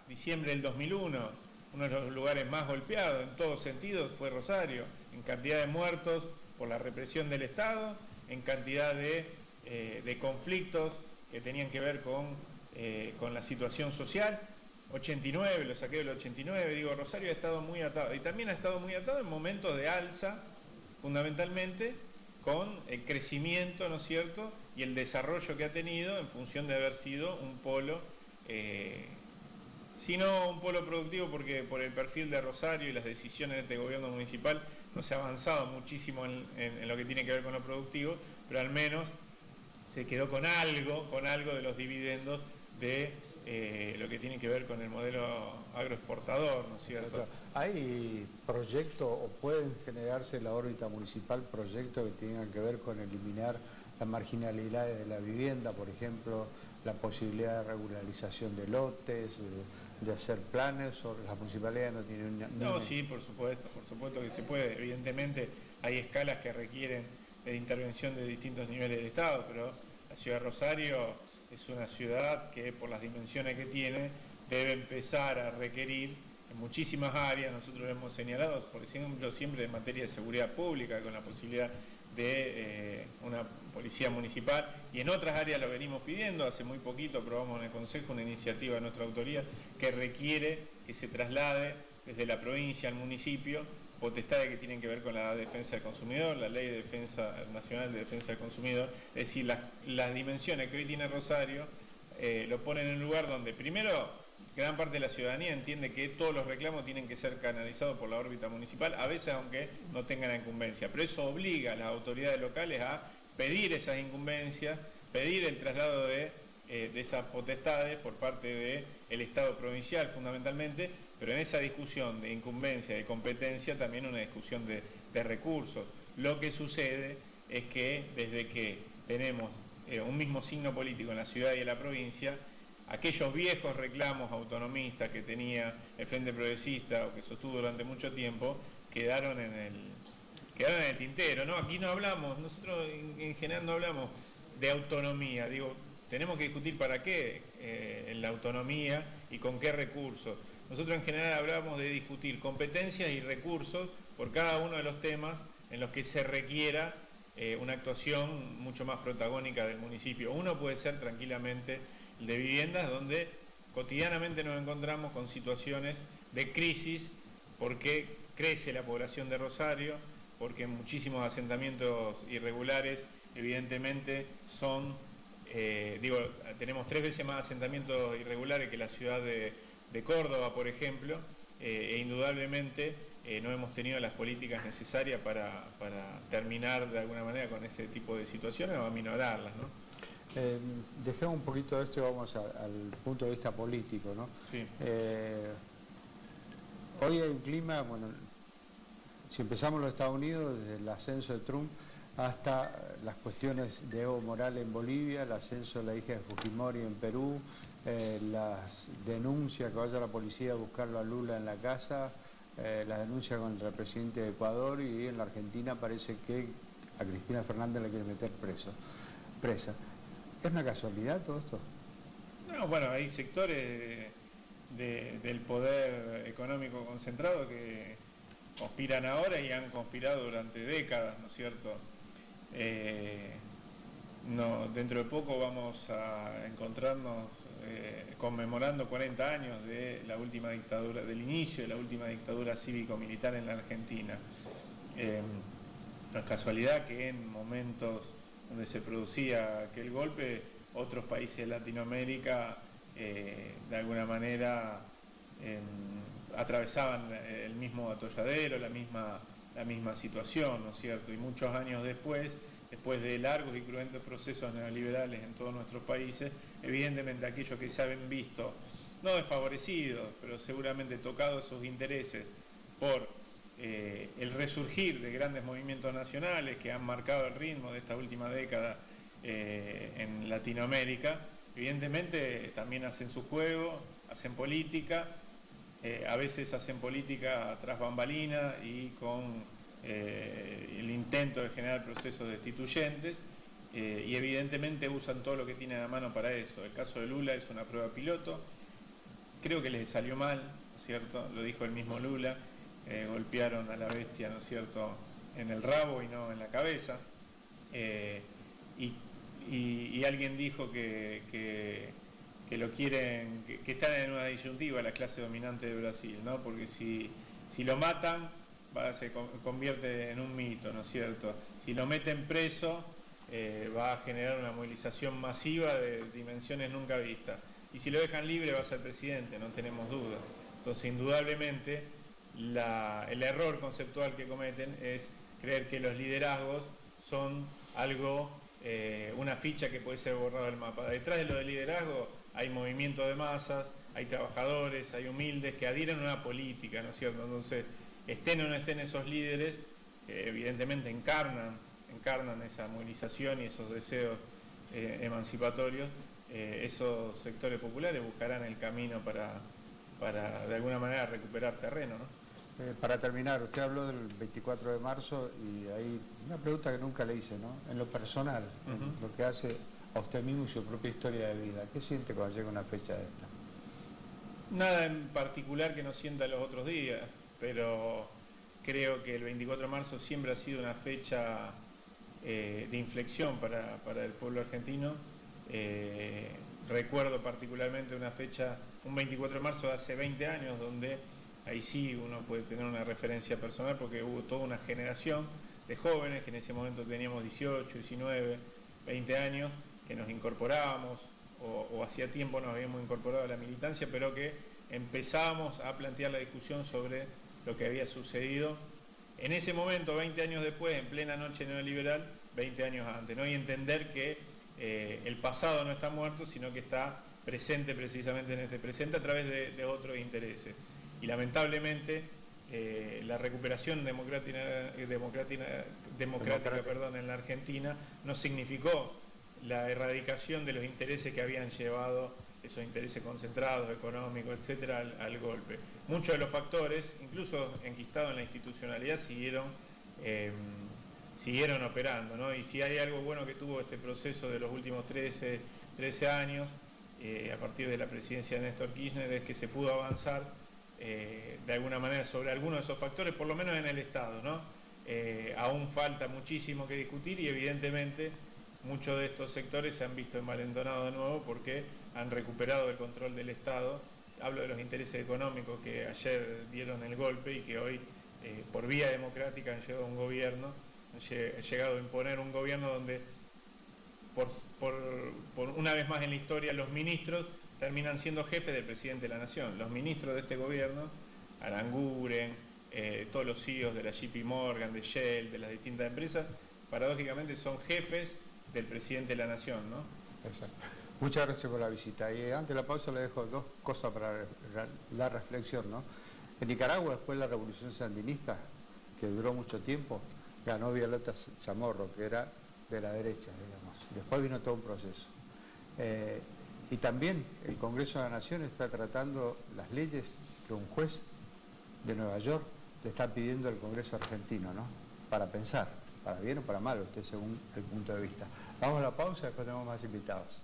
diciembre del 2001, uno de los lugares más golpeados en todos sentidos fue Rosario, en cantidad de muertos por la represión del Estado, en cantidad de conflictos que tenían que ver con la situación social. 89, lo saqué del 89, digo, Rosario ha estado muy atado, y también ha estado muy atado en momentos de alza, fundamentalmente, con el crecimiento, ¿no es cierto?, y el desarrollo que ha tenido en función de haber sido un polo, si no un polo productivo, porque por el perfil de Rosario y las decisiones de este gobierno municipal no se ha avanzado muchísimo en lo que tiene que ver con lo productivo, pero al menos se quedó con algo de los dividendos de lo que tiene que ver con el modelo agroexportador, ¿no es cierto? ¿Hay proyectos o pueden generarse en la órbita municipal proyectos que tengan que ver con eliminar las marginalidades de la vivienda, por ejemplo, la posibilidad de regularización de lotes, de hacer planes, o la municipalidad no tiene una... No, sí, por supuesto que se puede. Evidentemente hay escalas que requieren de intervención de distintos niveles de Estado, pero la ciudad de Rosario es una ciudad que por las dimensiones que tiene debe empezar a requerir en muchísimas áreas. Nosotros lo hemos señalado, por ejemplo, siempre en materia de seguridad pública, con la posibilidad de una policía municipal, y en otras áreas lo venimos pidiendo. Hace muy poquito aprobamos en el Consejo una iniciativa de nuestra autoría que requiere que se traslade desde la provincia al municipio potestades que tienen que ver con la defensa del consumidor, la Ley de Defensa Nacional de Defensa del Consumidor. Es decir, las dimensiones que hoy tiene Rosario lo ponen en un lugar donde, primero, gran parte de la ciudadanía entiende que todos los reclamos tienen que ser canalizados por la órbita municipal, a veces aunque no tengan incumbencia, pero eso obliga a las autoridades locales a pedir esas incumbencias, pedir el traslado de esas potestades por parte del Estado provincial fundamentalmente, pero en esa discusión de incumbencia, de competencia, también una discusión de recursos. Lo que sucede es que desde que tenemos un mismo signo político en la ciudad y en la provincia, aquellos viejos reclamos autonomistas que tenía el Frente Progresista o que sostuvo durante mucho tiempo, quedaron en el tintero, ¿no? Aquí no hablamos, nosotros en general no hablamos de autonomía, digo, tenemos que discutir para qué en la autonomía y con qué recursos. Nosotros en general hablamos de discutir competencias y recursos por cada uno de los temas en los que se requiera una actuación mucho más protagónica del municipio. Uno puede ser tranquilamente el de viviendas, donde cotidianamente nos encontramos con situaciones de crisis porque crece la población de Rosario, porque muchísimos asentamientos irregulares evidentemente son, tenemos 3 veces más asentamientos irregulares que la ciudad de Córdoba, por ejemplo, e indudablemente no hemos tenido las políticas necesarias para terminar de alguna manera con ese tipo de situaciones o aminorarlas, ¿no? Dejemos un poquito de esto y vamos al punto de vista político, ¿no? Sí. Hoy hay un clima, bueno, si empezamos los Estados Unidos, desde el ascenso de Trump hasta las cuestiones de Evo Morales en Bolivia, el ascenso de la hija de Fujimori en Perú, las denuncias que vaya la policía a buscarlo a Lula en la casa, la denuncia contra el presidente de Ecuador, y en la Argentina parece que a Cristina Fernández le quiere meter presa. ¿Es una casualidad todo esto? No, bueno, hay sectores del poder económico concentrado que conspiran ahora y han conspirado durante décadas, ¿no es cierto? Dentro de poco vamos a encontrarnos conmemorando 40 años de la última dictadura, del inicio de la última dictadura cívico-militar en la Argentina. No es casualidad que en momentos donde se producía aquel golpe, otros países de Latinoamérica de alguna manera atravesaban el mismo atolladero, la misma situación, ¿no es cierto? Y muchos años después de largos y cruentos procesos neoliberales en todos nuestros países, evidentemente aquellos que se han visto, no desfavorecidos, pero seguramente tocados sus intereses por el resurgir de grandes movimientos nacionales que han marcado el ritmo de esta última década en Latinoamérica, evidentemente también hacen su juego, hacen política, a veces hacen política tras bambalina y con el intento de generar procesos destituyentes, y evidentemente usan todo lo que tienen a mano para eso. El caso de Lula es una prueba piloto. creo que les salió mal, ¿no es cierto? Lo dijo el mismo Lula, golpearon a la bestia, ¿no es cierto?, en el rabo y no en la cabeza. Y alguien dijo que lo quieren, que están en una disyuntiva la clase dominante de Brasil, ¿no? Porque si lo matan, se convierte en un mito, ¿no es cierto? Si lo meten preso, va a generar una movilización masiva de dimensiones nunca vistas. Y si lo dejan libre, va a ser presidente, no tenemos duda. Entonces, indudablemente, el error conceptual que cometen es creer que los liderazgos son algo, una ficha que puede ser borrada del mapa. Detrás de lo del liderazgo hay movimiento de masas, hay trabajadores, hay humildes que adhieren a una política, ¿no es cierto? Entonces, estén o no estén esos líderes, que evidentemente encarnan esa movilización y esos deseos emancipatorios, esos sectores populares buscarán el camino para de alguna manera recuperar terreno, ¿no? Para terminar, usted habló del 24 de marzo y hay una pregunta que nunca le hice, ¿no? En lo personal, en lo que hace a usted mismo y su propia historia de vida, ¿qué siente cuando llega una fecha de esta? Nada en particular que no sienta los otros días, pero creo que el 24 de marzo siempre ha sido una fecha de inflexión para el pueblo argentino. Recuerdo particularmente una fecha, un 24 de marzo de hace 20 años, donde ahí sí uno puede tener una referencia personal porque hubo toda una generación de jóvenes que en ese momento teníamos 18, 19, 20 años, que nos incorporábamos o hacía tiempo nos habíamos incorporado a la militancia, pero que empezábamos a plantear la discusión sobre lo que había sucedido en ese momento, 20 años después, en plena noche neoliberal, 20 años antes, ¿no? Y entender que el pasado no está muerto, sino que está presente precisamente en este presente a través de otros intereses. Y lamentablemente la recuperación democrática en la Argentina no significó la erradicación de los intereses que habían llevado esos intereses concentrados, económicos, etcétera, al golpe. Muchos de los factores, incluso enquistados en la institucionalidad, siguieron operando, ¿no? Y si hay algo bueno que tuvo este proceso de los últimos 13 años, a partir de la presidencia de Néstor Kirchner, es que se pudo avanzar de alguna manera sobre algunos de esos factores, por lo menos en el Estado, ¿no? Aún falta muchísimo que discutir y evidentemente muchos de estos sectores se han visto envalentonados de nuevo porque han recuperado el control del Estado. Hablo de los intereses económicos que ayer dieron el golpe y que hoy, por vía democrática, han llegado a un gobierno, han llegado a imponer un gobierno donde, por una vez más en la historia, los ministros terminan siendo jefes del presidente de la Nación. Los ministros de este gobierno, Aranguren, todos los CEOs de la JP Morgan, de Shell, de las distintas empresas, paradójicamente son jefes del presidente de la Nación, ¿no? Exacto. Muchas gracias por la visita. Y antes de la pausa le dejo dos cosas para la reflexión, ¿no? En Nicaragua, después de la revolución sandinista, que duró mucho tiempo, ganó Violeta Chamorro, que era de la derecha, digamos. Después vino todo un proceso. Y también el Congreso de la Nación está tratando las leyes que un juez de Nueva York le está pidiendo al Congreso argentino, ¿no? Para pensar, para bien o para mal, usted según el punto de vista. Vamos a la pausa, después tenemos más invitados.